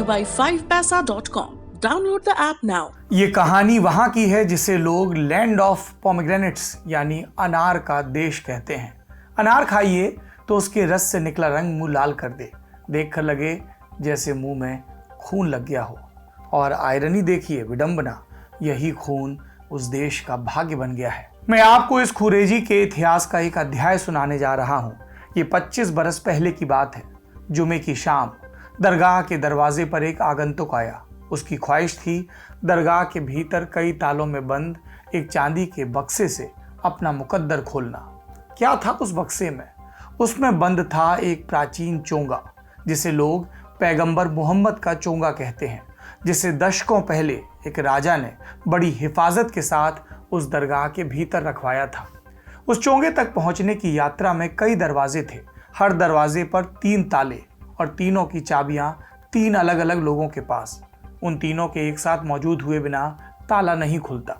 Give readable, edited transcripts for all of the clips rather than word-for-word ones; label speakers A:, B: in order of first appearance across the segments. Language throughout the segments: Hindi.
A: you by 5paisa.com. Download the app now.
B: ये कहानी वहाँ की है जिसे लोग लैंड ऑफ पोमेग्रेनेट्स यानी अनार का देश कहते हैं। अनार खाइए तो उसके रस से निकला रंग मुंह लाल कर दे, देखकर लगे जैसे मुंह में खून लग गया हो। और आयरनी देखिए, विडंबना, यही खून उस देश का भाग्य बन गया है। मैं आपको इस खुरेजी के इतिहास का एक अध्याय सुनाने जा रहा हूँ। ये 25 बरस पहले की बात है। जुमे की शाम दरगाह के दरवाजे पर एक आगंतुक आया। उसकी ख्वाहिश थी दरगाह के भीतर कई तालों में बंद एक चांदी के बक्से से अपना मुकद्दर खोलना। क्या था उस बक्से में? उसमें बंद था एक प्राचीन चोंगा, जिसे लोग पैगंबर मोहम्मद का चोंगा कहते हैं, जिसे दशकों पहले एक राजा ने बड़ी हिफाजत के साथ उस दरगाह के भीतर रखवाया था। उस चोंगे तक पहुंचने की यात्रा में कई दरवाजे थे। हर दरवाजे पर 3 ताले और तीनों की चाबियां 3 अलग अलग लोगों के पास। उन तीनों के एक साथ मौजूद हुए बिना ताला नहीं खुलता।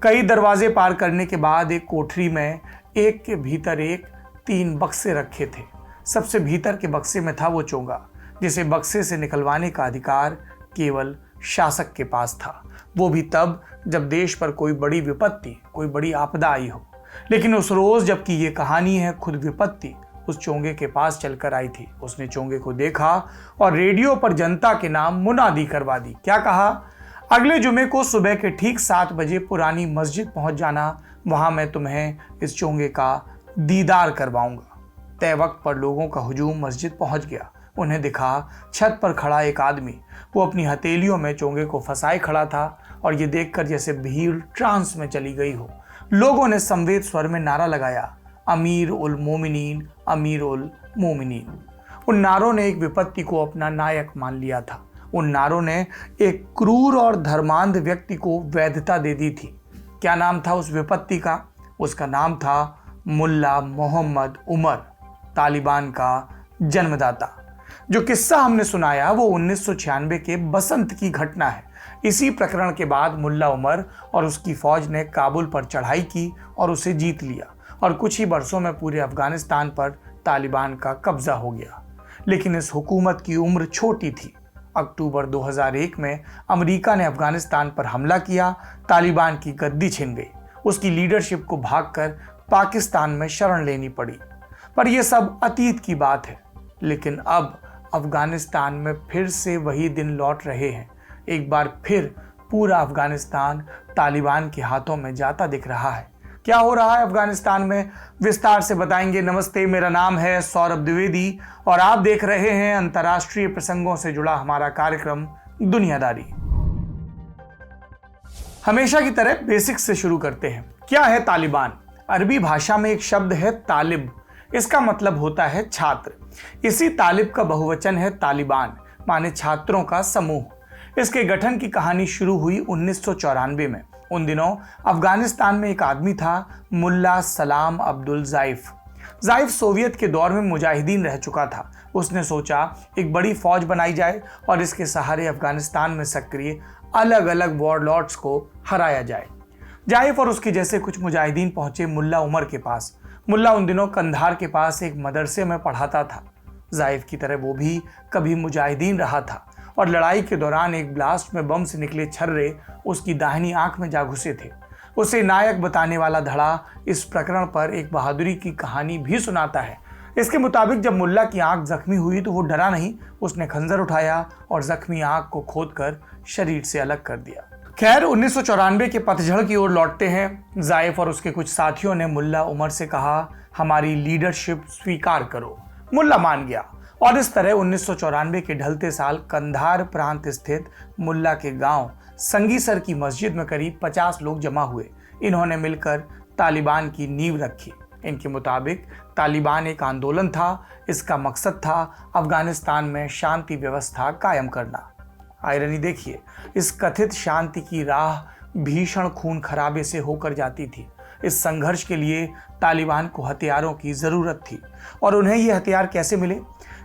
B: कई दरवाजे पार करने के बाद एक कोठरी में एक के भीतर एक 3 बक्से रखे थे। सबसे भीतर के बक्से में था वो चोंगा, जिसे बक्से से निकलवाने का अधिकार केवल शासक के पास था। वो भी तब जब देश पर कोई बड़ी विपत्ति, कोई बड़ी आपदा आई हो। लेकिन उस रोज, जबकि ये कहानी है खुद विपत्ति, उस चोंगे के पास चलकर आई थी। उसने चोंगे को देखा और रेडियो पर जनता के नाम मुनादी करवा दी। क्या कहा? अगले जुमे को सुबह के ठीक 7 बजे पुरानी मस्जिद पहुंच जाना। वहां मैं तुम्हें इस चोंगे का दीदार करवाऊंगा। तय वक्त पर लोगों का हुजूम मस्जिद पहुंच गया। उन्हें दिखा छत पर खड़ा एक आदमी। वो अपनी हथेलियों में चोंगे को फंसाए खड़ा था और ये देखकर जैसे भीड़ ट्रांस में चली गई हो। लोगों ने संवेद स्वर में नारा लगाया, अमीर उल मोमिनीन, अमीर उल मोमिनीन। उन नारों ने एक विपत्ति को अपना नायक मान लिया था। उन नारों ने एक क्रूर और धर्मांध व्यक्ति को वैधता दे दी थी। क्या नाम था उस विपत्ति का? उसका नाम था मुल्ला मोहम्मद उमर, तालिबान का जन्मदाता। जो किस्सा हमने सुनाया वो 1996 के बसंत की घटना है। इसी प्रकरण के बाद मुल्ला उमर और उसकी फौज ने काबुल पर चढ़ाई की और उसे जीत लिया और कुछ ही वर्षों में पूरे अफगानिस्तान पर तालिबान का कब्जा हो गया। लेकिन इस हुकूमत की उम्र छोटी थी। अक्टूबर 2001 में अमेरिका ने अफगानिस्तान पर हमला किया। तालिबान की गद्दी छिन गई। उसकी लीडरशिप को भागकर पाकिस्तान में शरण लेनी पड़ी। पर यह सब अतीत की बात है। लेकिन अब अफगानिस्तान में फिर से वही दिन लौट रहे हैं। एक बार फिर पूरा अफगानिस्तान तालिबान के हाथों में जाता दिख रहा है। क्या हो रहा है अफगानिस्तान में, विस्तार से बताएंगे। नमस्ते, मेरा नाम है सौरभ द्विवेदी और आप देख रहे हैं अंतर्राष्ट्रीय प्रसंगों से जुड़ा हमारा कार्यक्रम दुनियादारी। हमेशा की तरह बेसिक्स से शुरू करते हैं। क्या है तालिबान? अरबी भाषा में एक शब्द है तालिब। इसका मतलब होता है छात्र। इसी तालिब का बहुवचन है तालिबान, माने छात्रों का समूह। इसके गठन की कहानी शुरू हुई 1994 में। उन दिनों अफगानिस्तान में एक आदमी था, मुल्ला सलाम अब्दुल ज़ाइफ। ज़ाइफ सोवियत के दौर में मुजाहिदीन रह चुका था। उसने सोचा एक बड़ी फौज बनाई जाए और इसके सहारे अफगानिस्तान में सक्रिय अलग अलग वॉरलॉर्ड्स को हराया जाए। ज़ाइफ और उसके जैसे कुछ मुजाहिदीन पहुंचे मुल्ला उमर के पास। मुल्ला उन दिनों कंधार के पास एक मदरसे में पढ़ाता था। ज़ाइफ की तरह वो भी कभी मुजाहिदीन रहा था और लड़ाई के दौरान एक ब्लास्ट में बम से निकले छर्रे उसकी दाहिनी आंख में जा घुसे थे। उसे नायक बताने वाला धड़ा इस प्रकरण पर एक बहादुरी की कहानी भी सुनाता है। इसके मुताबिक जब मुल्ला की आंख जख्मी हुई तो वो डरा नहीं। उसने खंजर उठाया और जख्मी आंख को खोदकर शरीर से अलग कर दिया। खैर, 1994 के पतझड़ की ओर लौटते हैं। ज़ाइफ और उसके कुछ साथियों ने मुल्ला उमर से कहा, हमारी लीडरशिप स्वीकार करो। मुल्ला मान गया और इस तरह 1994 के ढलते साल कंधार प्रांत स्थित मुल्ला के गांव संगीसर की मस्जिद में करीब 50 लोग जमा हुए। इन्होंने मिलकर तालिबान की नींव रखी। इनके मुताबिक तालिबान एक आंदोलन था। इसका मकसद था अफगानिस्तान में शांति व्यवस्था कायम करना। आयरनी देखिए, इस कथित शांति की राह भीषण खून खराबे से होकर जाती थी। इस संघर्ष के लिए तालिबान को हथियारों की जरूरत थी। और उन्हें ये हथियार कैसे मिले?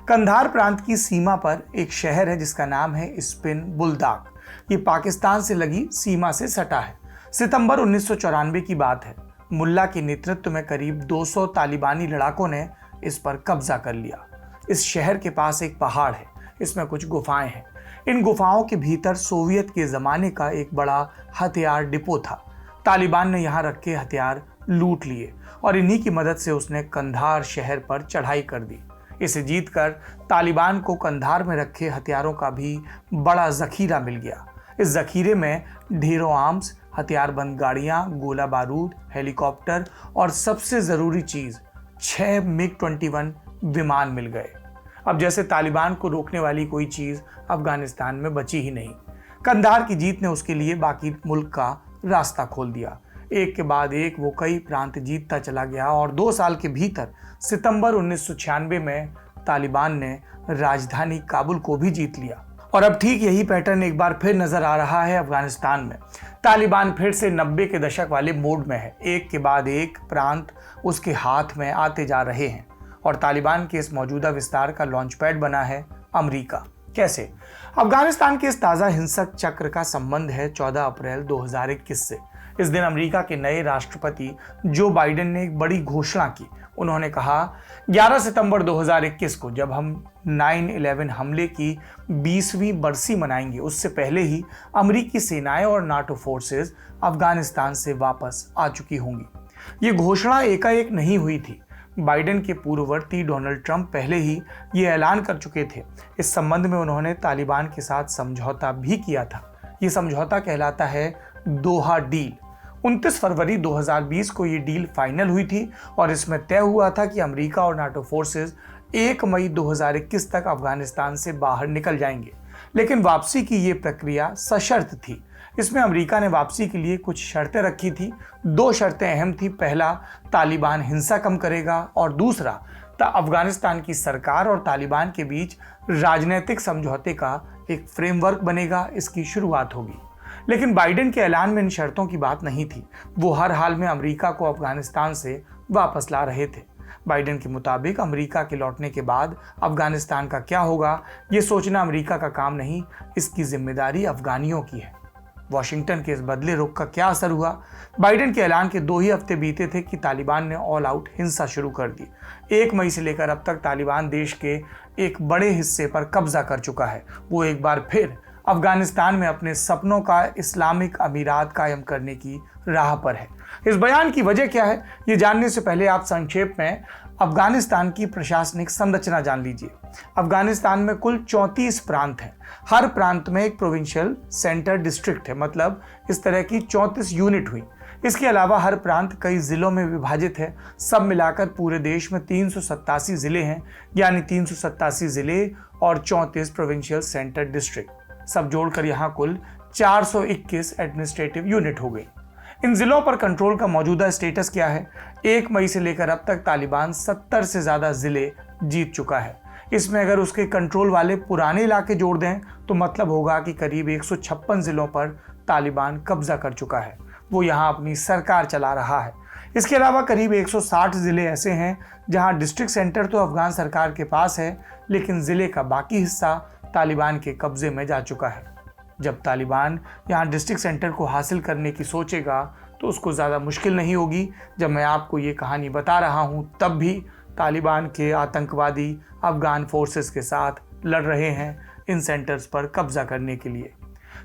B: कंधार प्रांत की सीमा पर एक शहर है जिसका नाम है स्पिन बुलदाक। ये पाकिस्तान से लगी सीमा से सटा है। सितंबर 1994 की बात है। मुल्ला के नेतृत्व में करीब 200 तालिबानी लड़ाकों ने इस पर कब्जा कर लिया। इस शहर के पास एक पहाड़ है, इसमें कुछ गुफाएं हैं। इन गुफाओं के भीतर सोवियत के ज़माने का एक बड़ा हथियार डिपो था। तालिबान ने यहाँ रखे हथियार लूट लिए और इन्हीं की मदद से उसने कंधार शहर पर चढ़ाई कर दी। इसे जीतकर तालिबान को कंधार में रखे हथियारों का भी बड़ा जखीरा मिल गया। इस जखीरे में ढेरों आर्म्स, हथियारबंद गाड़ियां, गोला बारूद, हेलीकॉप्टर और सबसे ज़रूरी चीज़ 6 MiG-21 विमान मिल गए। अब जैसे तालिबान को रोकने वाली कोई चीज़ अफगानिस्तान में बची ही नहीं। कंधार की जीत ने उसके लिए बाकी मुल्क का रास्ता खोल दिया। एक के बाद एक वो कई प्रांत जीतता चला गया और 2 साल के भीतर सितंबर 1996 में तालिबान ने राजधानी काबुल को भी जीत लिया। और अब ठीक यही पैटर्न एक बार फिर नजर आ रहा है अफगानिस्तान में। तालिबान फिर से 90 के दशक वाले मोड में है। एक के बाद एक प्रांत उसके हाथ में आते जा रहे हैं और तालिबान के इस मौजूदा विस्तार का लॉन्च पैड बना है अमेरिका। कैसे? अफगानिस्तान के इस ताज़ा हिंसक चक्र का संबंध है 14 अप्रैल 2021 से। इस दिन अमेरिका के नए राष्ट्रपति जो बाइडेन ने एक बड़ी घोषणा की। उन्होंने कहा 11 सितंबर 2021 को जब हम 9/11 हमले की 20वीं बरसी मनाएंगे, उससे पहले ही अमेरिकी सेनाएं और नाटो फोर्सेस अफगानिस्तान से वापस आ चुकी होंगी। ये घोषणा एकाएक नहीं हुई थी। बाइडेन के पूर्ववर्ती डोनाल्ड ट्रंप पहले ही ये ऐलान कर चुके थे। इस संबंध में उन्होंने तालिबान के साथ समझौता भी किया था। ये समझौता कहलाता है दोहा डील। 29 फरवरी 2020 को ये डील फाइनल हुई थी और इसमें तय हुआ था कि अमेरिका और नाटो फोर्सेस 1 मई 2021 तक अफगानिस्तान से बाहर निकल जाएंगे। लेकिन वापसी की ये प्रक्रिया सशर्त थी। इसमें अमेरिका ने वापसी के लिए कुछ शर्तें रखी थी। 2 शर्तें अहम थी। पहला, तालिबान हिंसा कम करेगा और दूसरा, अफगानिस्तान की सरकार और तालिबान के बीच राजनीतिक समझौते का एक फ्रेमवर्क बनेगा, इसकी शुरुआत होगी। लेकिन बाइडेन के ऐलान में इन शर्तों की बात नहीं थी। वो हर हाल में अमेरिका को अफगानिस्तान से वापस ला रहे थे। बाइडेन के मुताबिक अमेरिका के लौटने के बाद अफगानिस्तान का क्या होगा, ये सोचना अमेरिका का काम नहीं, इसकी जिम्मेदारी अफगानियों की है। वॉशिंगटन के इस बदले रुख का क्या असर हुआ? बाइडेन के ऐलान के 2 ही हफ्ते बीते थे कि तालिबान ने ऑल आउट हिंसा शुरू कर दी। 1 मई से लेकर अब तक तालिबान देश के एक बड़े हिस्से पर कब्जा कर चुका है। वो एक बार फिर अफगानिस्तान में अपने सपनों का इस्लामिक अमीरात कायम करने की राह पर है। इस बयान की वजह क्या है, ये जानने से पहले आप संक्षेप में अफगानिस्तान की प्रशासनिक संरचना जान लीजिए। अफगानिस्तान में कुल 34 प्रांत हैं। हर प्रांत में एक प्रोविंशियल सेंटर डिस्ट्रिक्ट है, मतलब इस तरह की 34 यूनिट हुई। इसके अलावा हर प्रांत कई जिलों में विभाजित है। सब मिलाकर पूरे देश में 387 जिले हैं, यानी 387 जिले और 34 प्रोविंशियल सेंटर डिस्ट्रिक्ट। सब जोड़कर यहाँ कुल 421 एडमिनिस्ट्रेटिव यूनिट हो गई। इन जिलों पर कंट्रोल का मौजूदा स्टेटस क्या है? 1 मई से लेकर अब तक तालिबान 70 से ज़्यादा ज़िले जीत चुका है। इसमें अगर उसके कंट्रोल वाले पुराने इलाके जोड़ दें तो मतलब होगा कि करीब 156 ज़िलों पर तालिबान कब्जा कर चुका है। वो यहाँ अपनी सरकार चला रहा है। इसके अलावा करीब 160 ज़िले ऐसे हैं जहाँ डिस्ट्रिक्ट सेंटर तो अफगान सरकार के पास है, लेकिन ज़िले का बाकी हिस्सा तालिबान के कब्जे में जा चुका है। जब तालिबान यहाँ डिस्ट्रिक्ट सेंटर को हासिल करने की सोचेगा तो उसको ज़्यादा मुश्किल नहीं होगी। जब मैं आपको ये कहानी बता रहा हूँ तब भी तालिबान के आतंकवादी अफगान फोर्सेस के साथ लड़ रहे हैं इन सेंटर्स पर कब्जा करने के लिए।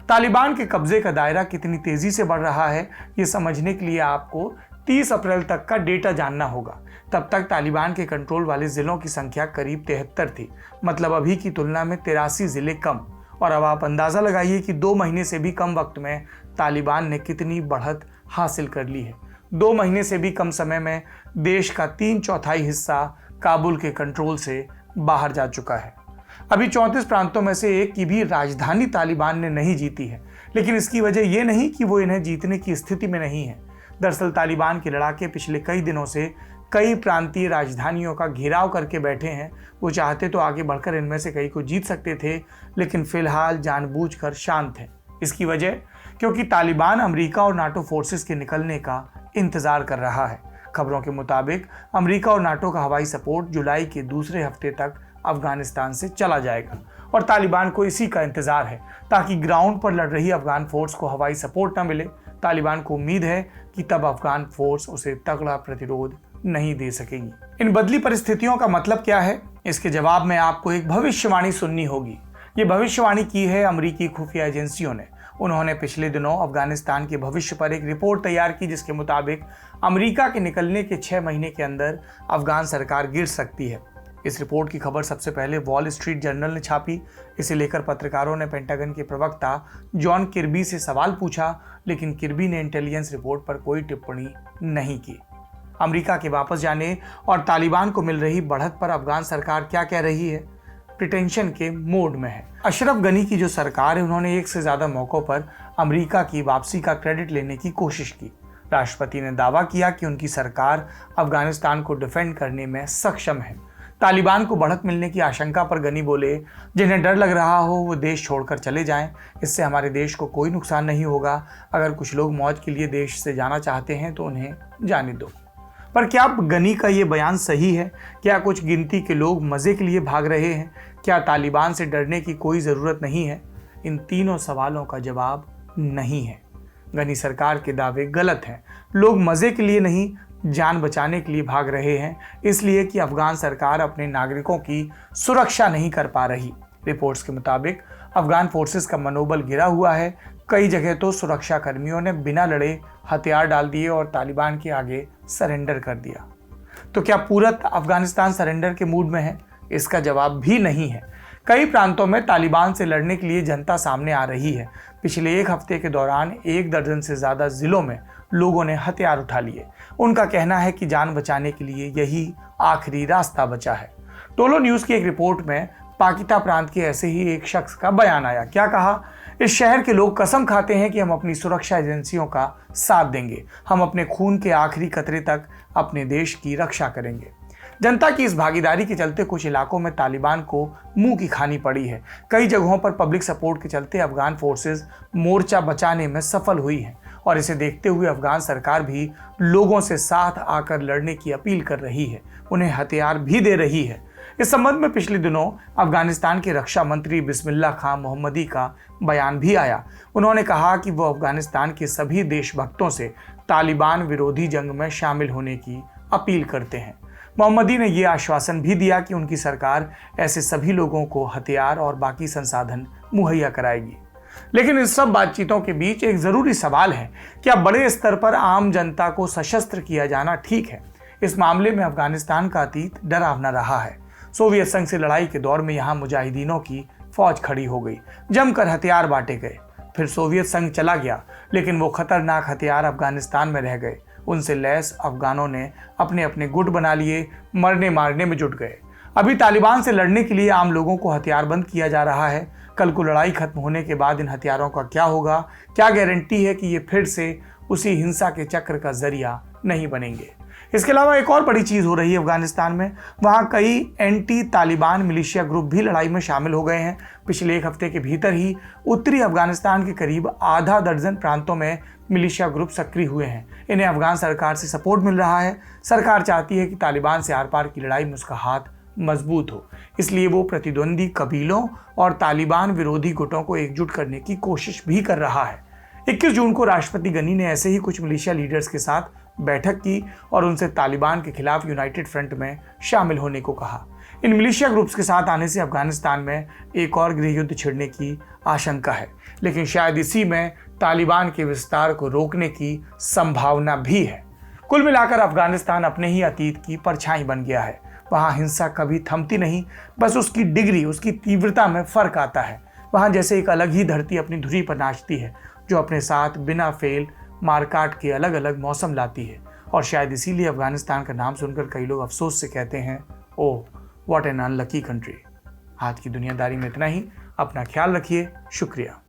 B: तालिबान के कब्जे का दायरा कितनी तेज़ी से बढ़ रहा है, ये समझने के लिए आपको 30 अप्रैल तक का डेटा जानना होगा। तब तक तालिबान के कंट्रोल वाले ज़िलों की संख्या करीब 73 थी, मतलब अभी की तुलना में 83 ज़िले कम। और अब आप अंदाज़ा लगाइए कि 2 महीने से भी कम वक्त में तालिबान ने कितनी बढ़त हासिल कर ली है। 2 महीने से भी कम समय में देश का 3/4 हिस्सा काबुल के कंट्रोल से बाहर जा चुका है। अभी 34 प्रांतों में से एक की भी राजधानी तालिबान ने नहीं जीती है, लेकिन इसकी वजह यह नहीं कि वो इन्हें जीतने की स्थिति में नहीं है। दरअसल तालिबान के लड़ाके पिछले कई दिनों से कई प्रांतीय राजधानियों का घेराव करके बैठे हैं। वो चाहते तो आगे बढ़कर इनमें से कई को जीत सकते थे, लेकिन फिलहाल जानबूझकर शांत हैं। इसकी वजह क्योंकि तालिबान अमेरिका और नाटो फोर्सेस के निकलने का इंतजार कर रहा है। खबरों के मुताबिक अमेरिका और नाटो का हवाई सपोर्ट जुलाई के दूसरे हफ्ते तक अफगानिस्तान से चला जाएगा और तालिबान को इसी का इंतजार है ताकि ग्राउंड पर लड़ रही अफगान फोर्स को हवाई सपोर्ट न मिले। तालिबान को उम्मीद है कि तब अफगान फोर्स उसे तगड़ा प्रतिरोध नहीं दे सकेगी। इन बदली परिस्थितियों का मतलब क्या है, इसके जवाब में आपको एक भविष्यवाणी सुननी होगी। ये भविष्यवाणी की है अमेरिकी खुफिया एजेंसियों ने। उन्होंने पिछले दिनों अफगानिस्तान के भविष्य पर एक रिपोर्ट तैयार की, जिसके मुताबिक अमेरिका के निकलने के 6 महीने के अंदर अफगान सरकार गिर सकती है। इस रिपोर्ट की खबर सबसे पहले वॉल स्ट्रीट जर्नल ने छापी। इसे लेकर पत्रकारों ने पेंटागन के प्रवक्ता जॉन किर्बी से सवाल पूछा, लेकिन किर्बी ने इंटेलिजेंस रिपोर्ट पर कोई टिप्पणी नहीं की। अमेरिका के वापस जाने और तालिबान को मिल रही बढ़त पर अफगान सरकार क्या कह रही है? प्रिटेंशन के मोड में है। अशरफ गनी की जो सरकार है, उन्होंने एक से ज्यादा मौकों पर अमेरिका की वापसी का क्रेडिट लेने की कोशिश की। राष्ट्रपति ने दावा किया कि उनकी सरकार अफगानिस्तान को डिफेंड करने में सक्षम है। तालिबान को बढ़त मिलने की आशंका पर गनी बोले, जिन्हें डर लग रहा हो वो देश छोड़कर चले जाएं, इससे हमारे देश को कोई नुकसान नहीं होगा। अगर कुछ लोग मौज के लिए देश से जाना चाहते हैं तो उन्हें जाने दो। पर क्या गनी का ये बयान सही है? क्या कुछ गिनती के लोग मजे के लिए भाग रहे हैं? क्या तालिबान से डरने की कोई ज़रूरत नहीं है? इन तीनों सवालों का जवाब नहीं है। गनी सरकार के दावे गलत हैं। लोग मजे के लिए नहीं, जान बचाने के लिए भाग रहे हैं, इसलिए कि अफगान सरकार अपने नागरिकों की सुरक्षा नहीं कर पा रही। रिपोर्ट्स के मुताबिक अफगान फोर्सेस का मनोबल गिरा हुआ है। कई जगह तो सुरक्षा कर्मियों ने बिना लड़े हथियार डाल दिए और तालिबान के आगे सरेंडर कर दिया। तो क्या पूरा अफगानिस्तान सरेंडर के मूड में है? इसका जवाब भी नहीं है। कई प्रांतों में तालिबान से लड़ने के लिए जनता सामने आ रही है। पिछले एक हफ्ते के दौरान 1 दर्जन से ज़्यादा जिलों में लोगों ने हथियार उठा लिए। उनका कहना है कि जान बचाने के लिए यही आखिरी रास्ता बचा है। टोलो न्यूज़ की एक रिपोर्ट में पाकिता प्रांत के ऐसे ही एक शख्स का बयान आया। क्या कहा? इस शहर के लोग कसम खाते हैं कि हम अपनी सुरक्षा एजेंसियों का साथ देंगे। हम अपने खून के आखिरी कतरे तक अपने देश की रक्षा करेंगे। जनता की इस भागीदारी के चलते कुछ इलाकों में तालिबान को मुंह की खानी पड़ी है। कई जगहों पर पब्लिक सपोर्ट के चलते अफगान फोर्सेस मोर्चा बचाने में सफल हुई हैं और इसे देखते हुए अफगान सरकार भी लोगों से साथ आकर लड़ने की अपील कर रही है, उन्हें हथियार भी दे रही है। इस संबंध में पिछले दिनों अफगानिस्तान के रक्षा मंत्री बिस्मिल्लाह खान मोहम्मदी का बयान भी आया। उन्होंने कहा कि वो अफगानिस्तान के सभी देशभक्तों से तालिबान विरोधी जंग में शामिल होने की अपील करते हैं। मोहम्मदी ने ये आश्वासन भी दिया कि उनकी सरकार ऐसे सभी लोगों को हथियार और बाकी संसाधन मुहैया कराएगी। लेकिन इस सब बातचीतों के बीच एक जरूरी सवाल है, क्या बड़े स्तर पर आम जनता को सशस्त्र किया जाना ठीक है? इस मामले में अफगानिस्तान का अतीत डरावना रहा है। सोवियत संघ से लड़ाई के दौर में यहाँ मुजाहिदीनों की फौज खड़ी हो गई, जमकर हथियार बांटे गए। फिर सोवियत संघ चला गया, लेकिन वो खतरनाक हथियार अफगानिस्तान में रह गए। उनसे लैस अफगानों ने अपने अपने गुट बना लिए, मरने मारने में जुट गए। अभी तालिबान से लड़ने के लिए आम लोगों को हथियारबंद किया जा रहा है। कल को लड़ाई खत्म होने के बाद इन हथियारों का क्या होगा? क्या गारंटी है कि ये फिर से उसी हिंसा के चक्र का जरिया नहीं बनेंगे? इसके अलावा एक और बड़ी चीज़ हो रही है अफगानिस्तान में। वहाँ कई एंटी तालिबान मिलिशिया ग्रुप भी लड़ाई में शामिल हो गए हैं। पिछले एक हफ्ते के भीतर ही उत्तरी अफगानिस्तान के करीब आधा दर्जन प्रांतों में मिलिशिया ग्रुप सक्रिय हुए हैं। इन्हें अफगान सरकार से सपोर्ट मिल रहा है। सरकार चाहती है कि तालिबान से आर पार की लड़ाई में उसका हाथ मजबूत हो, इसलिए वो प्रतिद्वंदी कबीलों और तालिबान विरोधी गुटों को एकजुट करने की कोशिश भी कर रहा है। 21 जून को राष्ट्रपति गनी ने ऐसे ही कुछ मिलिशिया लीडर्स के साथ बैठक की और उनसे तालिबान के खिलाफ यूनाइटेड फ्रंट में शामिल होने को कहा। इन मिलिशिया ग्रुप्स के साथ आने से अफगानिस्तान में एक और गृह युद्ध छिड़ने की आशंका है, लेकिन शायद इसी में तालिबान के विस्तार को रोकने की संभावना भी है। कुल मिलाकर अफगानिस्तान अपने ही अतीत की परछाई बन गया है। वहाँ हिंसा कभी थमती नहीं, बस उसकी डिग्री, उसकी तीव्रता में फर्क आता है। वहाँ जैसे एक अलग ही धरती अपनी धुरी पर नाचती है, जो अपने साथ बिना फेल मारकाट के अलग अलग मौसम लाती है। और शायद इसीलिए अफगानिस्तान का नाम सुनकर कई लोग अफसोस से कहते हैं, oh what an unlucky country. आज की दुनियादारी में इतना ही। अपना ख्याल रखिए। शुक्रिया।